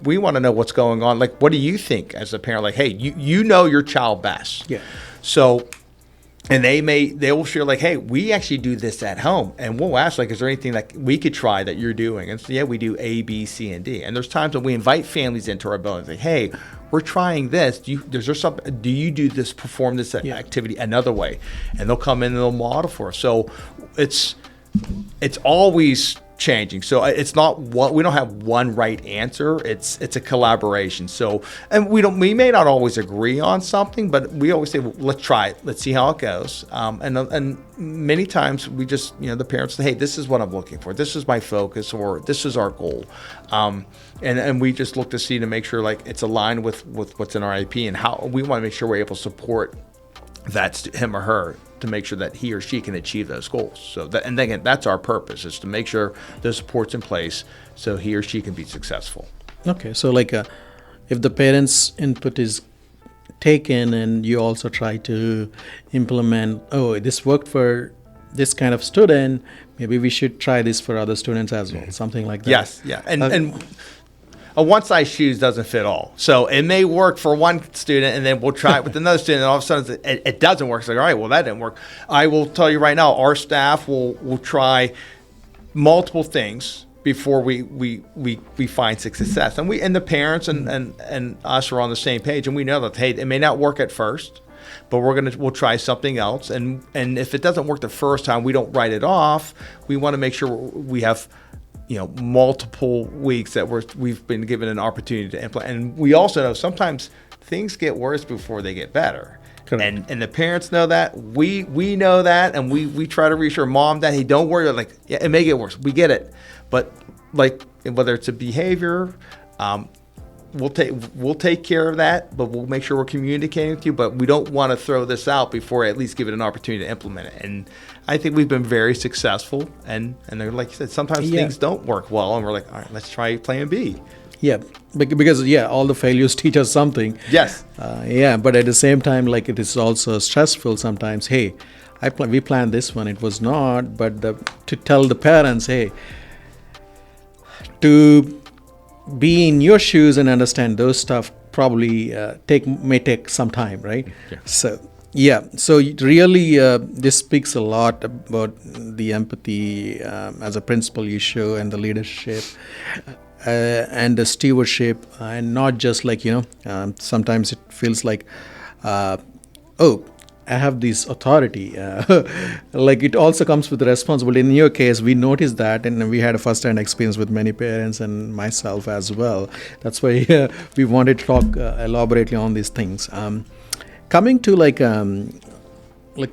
Speaker 1: we want to know what's going on. Like, what do you think as a parent? Like, hey, you know your child best.
Speaker 2: Yeah.
Speaker 1: So, and they will share, like, hey, we actually do this at home, and we'll ask, like, is there anything that we could try that you're doing? And so, yeah, we do A, B, C, and D. And there's times when we invite families into our building, like, hey, we're trying this. Do you do this, perform this activity another way? And they'll come in and they'll model for us. So it's always changing. So it's not we don't have one right answer. It's a collaboration. So, and we may not always agree on something, but we always say, well, let's try it. Let's see how it goes. And many times we just, the parents say, hey, this is what I'm looking for. This is my focus, or this is our goal. And we just look to see to make sure, like, it's aligned with what's in our IP, and how we want to make sure we're able to support him or her to make sure that he or she can achieve those goals. So and again, that's our purpose, is to make sure the support's in place so he or she can be successful.
Speaker 2: Okay, so like if the parents' input is taken and you also try to implement, this worked for this kind of student, maybe we should try this for other students as well, something like that.
Speaker 1: Yes, yeah. And a one-size shoes doesn't fit all. So it may work for one student, and then we'll try it with another student, and all of a sudden it doesn't work. It's like, all right, well, that didn't work. I will tell you right now, our staff will try multiple things before we find success. And the parents and us are on the same page, and we know that, hey, it may not work at first, but we'll try something else. And if it doesn't work the first time, we don't write it off. We want to make sure we have multiple weeks that we've been given an opportunity to implement. And we also know sometimes things get worse before they get better. Correct. And the parents know that. We know that, and we try to reassure mom, dad, hey, don't worry. Like, yeah, it may get worse. We get it. But like, whether it's a behavior, we'll take care of that, but we'll make sure we're communicating with you. But we don't want to throw this out before I at least give it an opportunity to implement it. And I think we've been very successful. And they're, like you said, sometimes things don't work well, and we're like, all right, let's try plan B. Yeah,
Speaker 2: because all the failures teach us something.
Speaker 1: Yes.
Speaker 2: But at the same time, like, it is also stressful sometimes. Hey, we planned this one, it was not. But to tell the parents, hey, to be in your shoes and understand those stuff probably may take some time, right?
Speaker 1: Yeah.
Speaker 2: So really this speaks a lot about the empathy as a principal you show, and the leadership and the stewardship, and not just like, sometimes it feels like, I have this authority. Like, it also comes with responsibility. In your case, we noticed that, and we had a first-hand experience with many parents and myself as well. That's why we wanted to talk elaborately on these things. Coming to like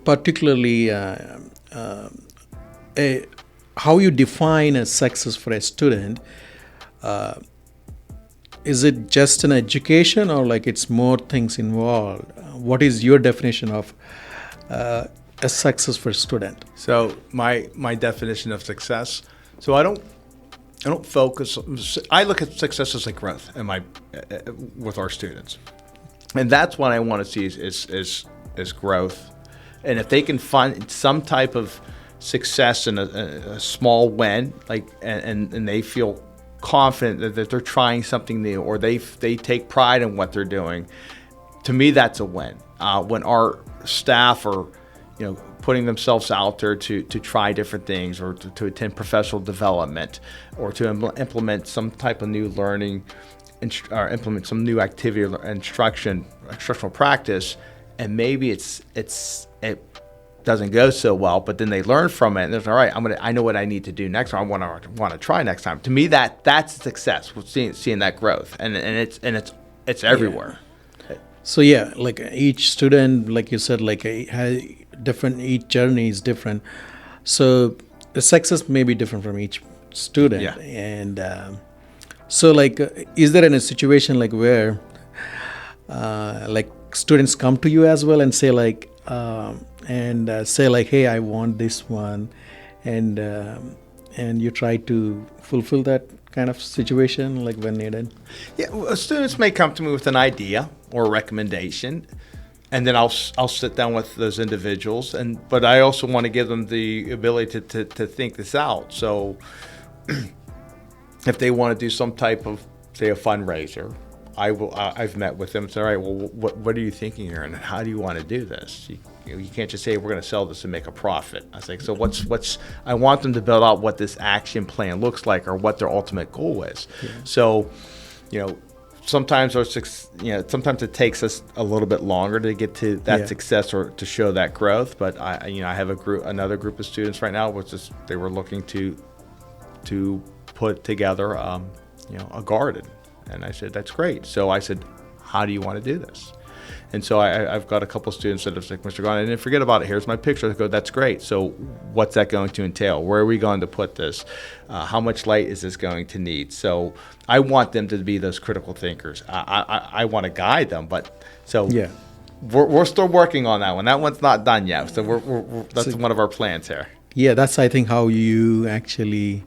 Speaker 2: particularly how you define a success for a student. Is it just an education, or like it's more things involved? What is your definition of a success for a student?
Speaker 1: So my definition of success. So I don't focus. I look at success as like growth with our students, and that's what I want to see is growth. And if they can find some type of success in a small win, like and they feel confident that they're trying something new, or they take pride in what they're doing, to me that's a win. When our staff are putting themselves out there to try different things, or to attend professional development, or to implement some type of new learning or implement some new activity or instructional practice, and maybe it doesn't go so well, but then they learn from it, and they're all right. I know what I need to do next time. I want to try next time. To me, that's success. Seeing that growth, and it's everywhere.
Speaker 2: So yeah, like each student, like you said, like has different. Each journey is different. So the success may be different from each student.
Speaker 1: Yeah.
Speaker 2: And so like, is there any situation like where like students come to you as well and say like, say like, hey, I want this one, and you try to fulfill that kind of situation like when needed?
Speaker 1: Yeah, well, students may come to me with an idea or a recommendation, and then I'll sit down with those individuals, but I also want to give them the ability to think this out. So if they want to do some type of, say, a fundraiser, I've met with them and said, all right, well, what are you thinking here, and how do you want to do this? You can't just say we're going to sell this and make a profit. I was like, so what's I want them to build out what this action plan looks like, or what their ultimate goal is. Yeah. So, sometimes it takes us a little bit longer to get to that success or to show that growth. But I have another group of students right now, which is they were looking to put together a garden, and I said that's great. So I said, how do you want to do this? And so I've got a couple of students that have said, Mr. Gauntner, I didn't forget about it. Here's my picture. I go, that's great. So what's that going to entail? Where are we going to put this? How much light is this going to need? So I want them to be those critical thinkers. I want to guide them, but we're still working on that one. That one's not done yet. So that's one of our plans here. Yeah,
Speaker 2: that's I think how you actually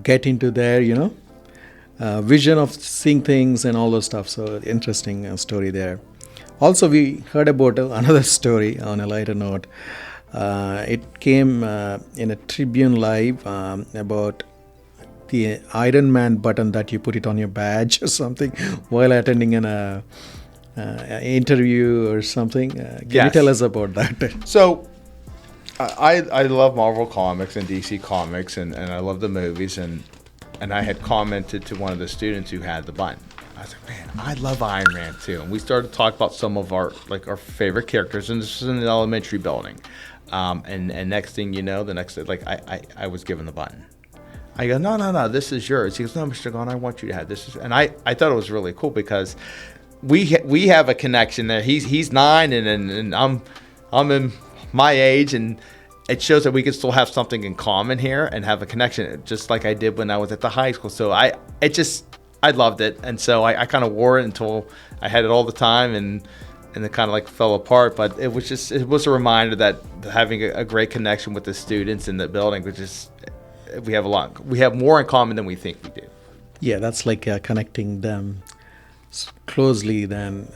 Speaker 2: get into their vision of seeing things and all those stuff. So interesting story there. Also, we heard about another story on a lighter note. It came in a Tribune Live about the Iron Man button that you put it on your badge or something while attending an interview or something. Can you tell us about that?
Speaker 1: So I love Marvel Comics and DC Comics, and I love the movies, and I had commented to one of the students who had the button. I was like, man, I love Iron Man too. And we started to talk about some of our favorite characters, and this was in the elementary building. And next thing you know, I was given the button. I go, no, this is yours. He goes, no, Mr. Gauntner, I want you to have this. And I thought it was really cool because we have a connection there. He's 9 and I'm in my age, and it shows that we can still have something in common here and have a connection, just like I did when I was at the high school. So I loved it, and so I kind of wore it until I had it all the time, and it kind of fell apart. But it was a reminder that having a great connection with the students in the building, we have more in common than we think we do.
Speaker 2: Yeah, that's like connecting them closely than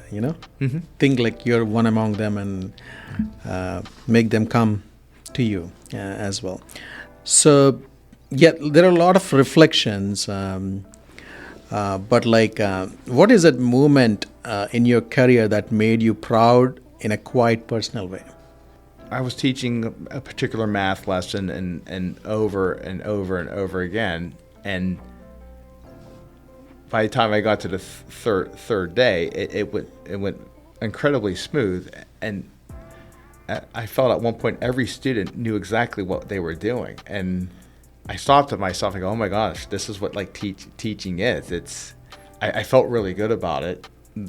Speaker 2: think like you're one among them, and make them come to you as well. So there are a lot of reflections, but what is that moment in your career that made you proud in a quite personal way?
Speaker 1: I was teaching a particular math lesson and over and over and over again, and by the time I got to the third day, it went incredibly smooth, and I felt at one point every student knew exactly what they were doing, and I stopped at myself and go, oh my gosh, this is what teaching is. I felt really good about it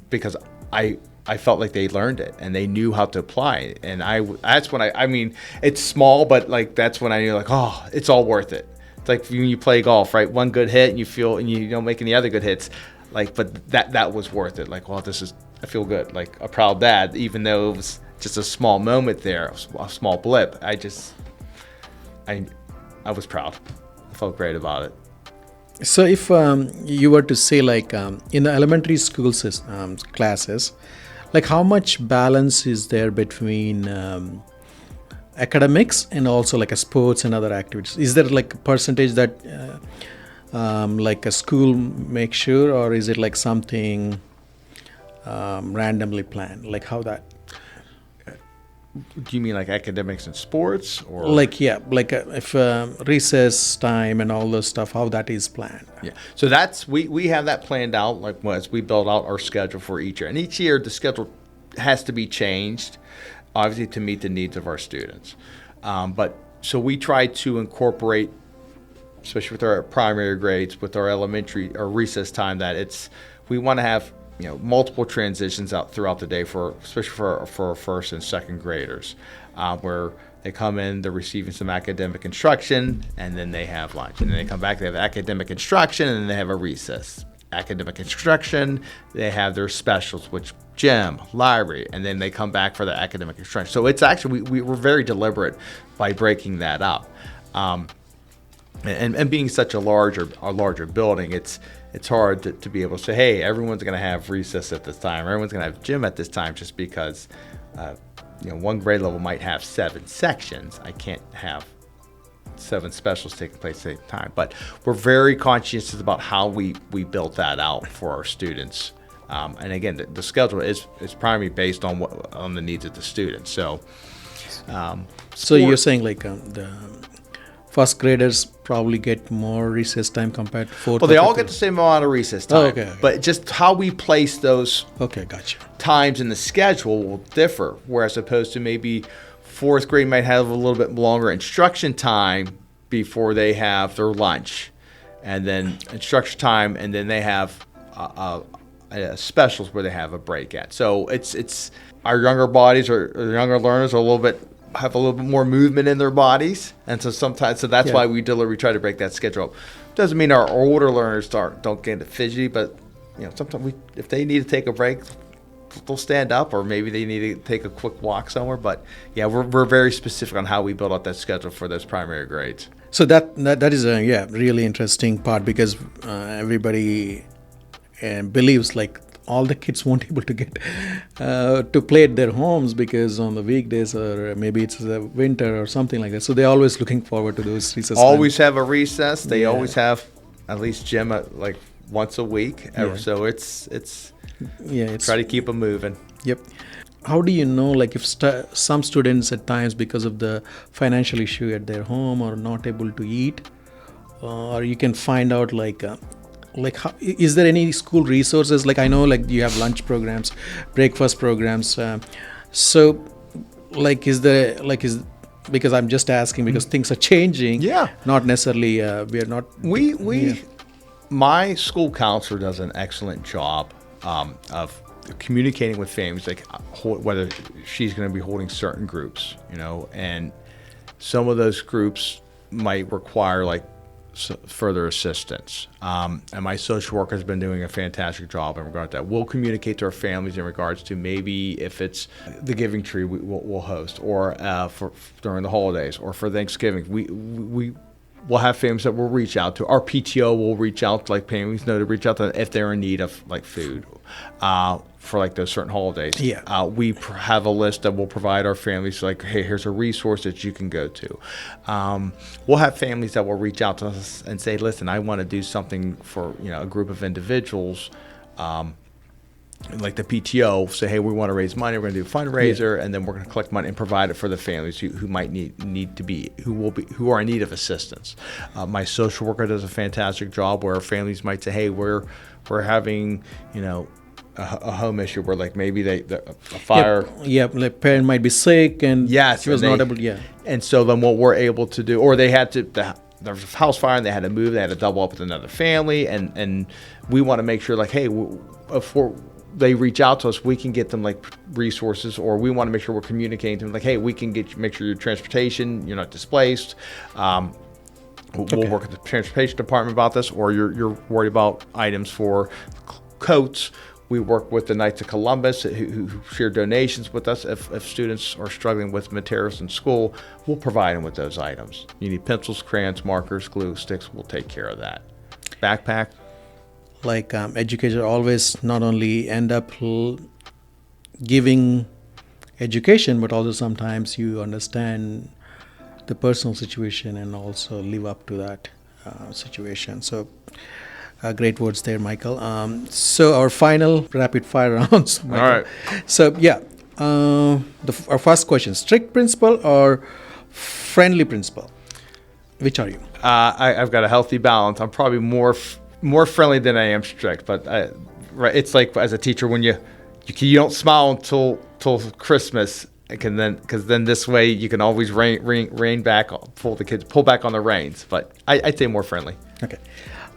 Speaker 1: because I felt like they learned it and they knew how to apply it, and that's when I mean it's small, but that's when I knew oh, it's all worth it. It's like when you play golf, right? One good hit and you don't make any other good hits, but that was worth it. Well, I feel good, a proud dad, even though it was just a small moment there, a small blip. I was proud. I felt great about it.
Speaker 2: So if you were to say in the elementary school classes, how much balance is there between academics and also a sports and other activities? Is there a percentage that a school makes sure, or is it something randomly planned? How that?
Speaker 1: Do you mean like academics and sports, or
Speaker 2: Like, yeah, like if recess time and all those stuff, how that is planned.
Speaker 1: Yeah. So that's we have that planned out like as we build out our schedule for each year. And each year the schedule has to be changed, obviously to meet the needs of our students. But so we try to incorporate, especially with our primary grades, with our elementary or recess time, that we want to have multiple transitions out throughout the day especially for our first and second graders, where they come in, they're receiving some academic instruction, and then they have lunch. And then they come back, they have academic instruction, and then they have a recess. Academic instruction, they have their specials, which gym, library, and then they come back for the academic instruction. So it's actually, we're very deliberate by breaking that up. And being such a larger building, it's hard to be able to say, hey, everyone's going to have recess at this time, everyone's going to have gym at this time, just because one grade level might have 7 sections. I can't have 7 specials taking place at the same time. But we're very conscientious about how we built that out for our students. And again, the schedule is primarily based on the needs of the students. So
Speaker 2: you're saying like the first graders probably get more recess time compared to fourth?
Speaker 1: Well, they all get the same amount of recess time.
Speaker 2: Oh, okay.
Speaker 1: But just how we place those
Speaker 2: gotcha.
Speaker 1: times in the schedule will differ. Whereas opposed to maybe fourth grade might have a little bit longer instruction time before they have their lunch, and then instruction time, and then they have specials where they have a break at. So it's our younger bodies or younger learners have a little bit more movement in their bodies, and so that's why we try to break that schedule up. Doesn't mean our older learners don't get fidgety, but sometimes if they need to take a break, they'll stand up, or maybe they need to take a quick walk somewhere. But yeah, we're very specific on how we build out that schedule for those primary grades.
Speaker 2: So that is a really interesting part, because everybody believes like all the kids won't able to get to play at their homes because on the weekdays, or maybe it's the winter or something like that. So they're always looking forward to those recess.
Speaker 1: Always have a recess. They always have at least gym like once a week.
Speaker 2: Yeah.
Speaker 1: So it's try to keep them moving.
Speaker 2: Yep. How do you know, like, if some students at times, because of the financial issue at their home, are not able to eat, or you can find out like how, is there any school resources? Like I know like you have lunch programs, breakfast programs. So like because I'm just asking because things are changing.
Speaker 1: Yeah.
Speaker 2: Not necessarily we are not.
Speaker 1: My school counselor does an excellent job of communicating with families, like whether she's going to be holding certain groups, and some of those groups might require like further assistance. And my social worker has been doing a fantastic job in regard to that. We'll communicate to our families in regards to maybe if it's the Giving Tree we'll host, or for during the holidays, or for Thanksgiving. We'll have families that we'll reach out to. Our PTO will reach out to, like, families know to reach out to them if they're in need of like food for like those certain holidays.
Speaker 2: Yeah.
Speaker 1: We have a list that we'll provide our families, like, hey, here's a resource that you can go to. We'll have families that will reach out to us and say, listen, I want to do something for a group of individuals. Like the PTO, say, hey, we want to raise money. We're going to do a fundraiser, and then we're going to collect money and provide it for the families who might who are in need of assistance. My social worker does a fantastic job where families might say, hey, we're having a home issue where like maybe a fire.
Speaker 2: Like parent might be sick and she was not able.
Speaker 1: And so then what we're able to do, or they had to. There was a house fire and they had to move. They had to double up with another family, and we want to make sure like, hey, before they reach out to us, we can get them like resources, or we want to make sure we're communicating to them like, hey, we can make sure your transportation, you're not displaced. We'll work with the transportation department about this, or you're worried about items for coats. We work with the Knights of Columbus who share donations with us. If students are struggling with materials in school, we'll provide them with those items. You need pencils, crayons, markers, glue, sticks, we'll take care of that. Backpack.
Speaker 2: Like educators always not only end up giving education, but also sometimes you understand the personal situation and also live up to that situation. So great words there, Michael. So our final rapid fire rounds. Michael.
Speaker 1: All right.
Speaker 2: So Our first question, strict principal or friendly principal? Which are you?
Speaker 1: I've got a healthy balance. I'm probably more friendly than I am strict. But right, it's like as a teacher when you don't smile until Christmas, because then this way you can always rein back, pull back on the reins. But I'd say more friendly.
Speaker 2: Okay.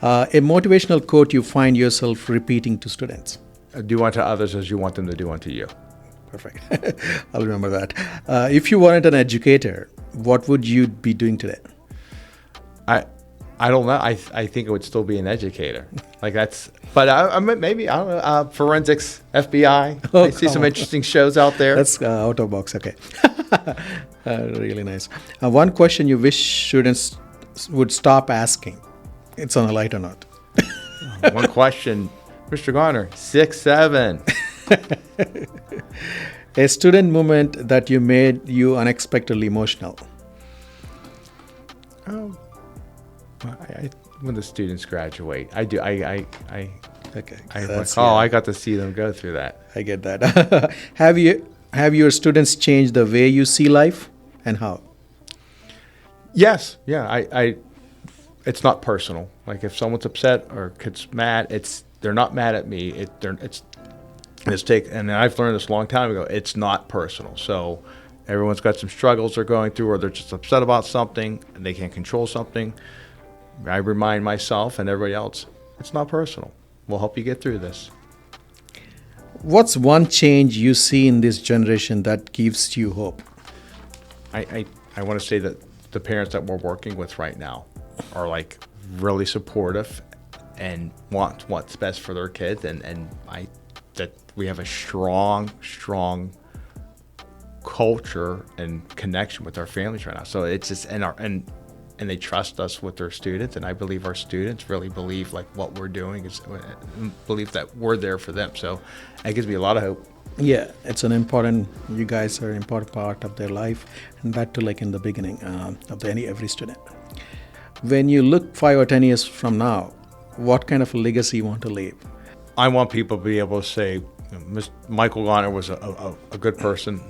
Speaker 2: A motivational quote you find yourself repeating to students.
Speaker 1: Do unto others as you want them to do unto you.
Speaker 2: Perfect. I'll remember that. If you weren't an educator, what would you be doing today?
Speaker 1: I don't know. I think it would still be an educator. Like that's, but maybe I don't know. Forensics, FBI. I see some interesting shows out there.
Speaker 2: That's out of box. Okay. Really nice. One question you wish students would stop asking. It's on a lighter note.
Speaker 1: One question, Mr. Gauntner, 6'7".
Speaker 2: A student moment that you made you unexpectedly emotional.
Speaker 1: When the students graduate, I do. Okay.
Speaker 2: That's,
Speaker 1: I got to see them go through that.
Speaker 2: I get that. Have your students changed the way you see life, and how?
Speaker 1: Yes. Yeah. It's not personal. Like if someone's upset or gets mad, they're not mad at me. And I've learned this a long time ago. It's not personal. So everyone's got some struggles they're going through, or they're just upset about something and they can't control something. I remind myself and everybody else, it's not personal. We'll help you get through this.
Speaker 2: What's one change you see in this generation that gives you hope?
Speaker 1: I want to say that the parents that we're working with right now are like really supportive and want what's best for their kids, and that we have a strong culture and connection with our families right now. So it's just and they trust us with their students, and I believe our students really believe like what we're doing is believe that we're there for them. So it gives me a lot of hope.
Speaker 2: Yeah, you guys are an important part of their life, and that too, like in the beginning of every student. When you look 5 or 10 years from now, what kind of a legacy you want to leave?
Speaker 1: I want people to be able to say, Michael Gauntner was a good person,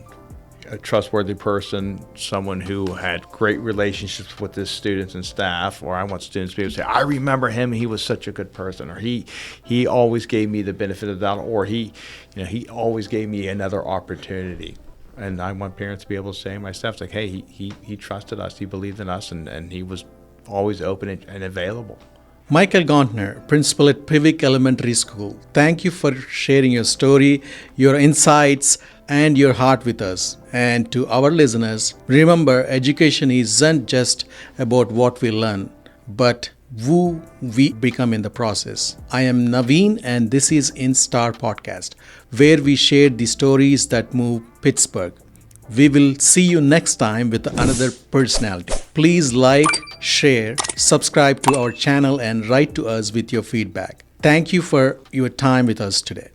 Speaker 1: a trustworthy person, someone who had great relationships with his students and staff. Or I want students to be able to say, I remember him, he was such a good person, or he always gave me the benefit of the doubt, or he always gave me another opportunity. And I want parents to be able to say, my staff's like, hey, he trusted us, he believed in us, and he was always open and available.
Speaker 2: Michael Gauntner, principal at PIVIK Elementary School, thank you for sharing your story, your insights, and your heart with us. And to our listeners, remember, education isn't just about what we learn, but who we become in the process. I am Naveen, and this is InStar Podcast, where we share the stories that move Pittsburgh. We will see you next time with another personality. Please like, share, subscribe to our channel, and write to us with your feedback. Thank you for your time with us today.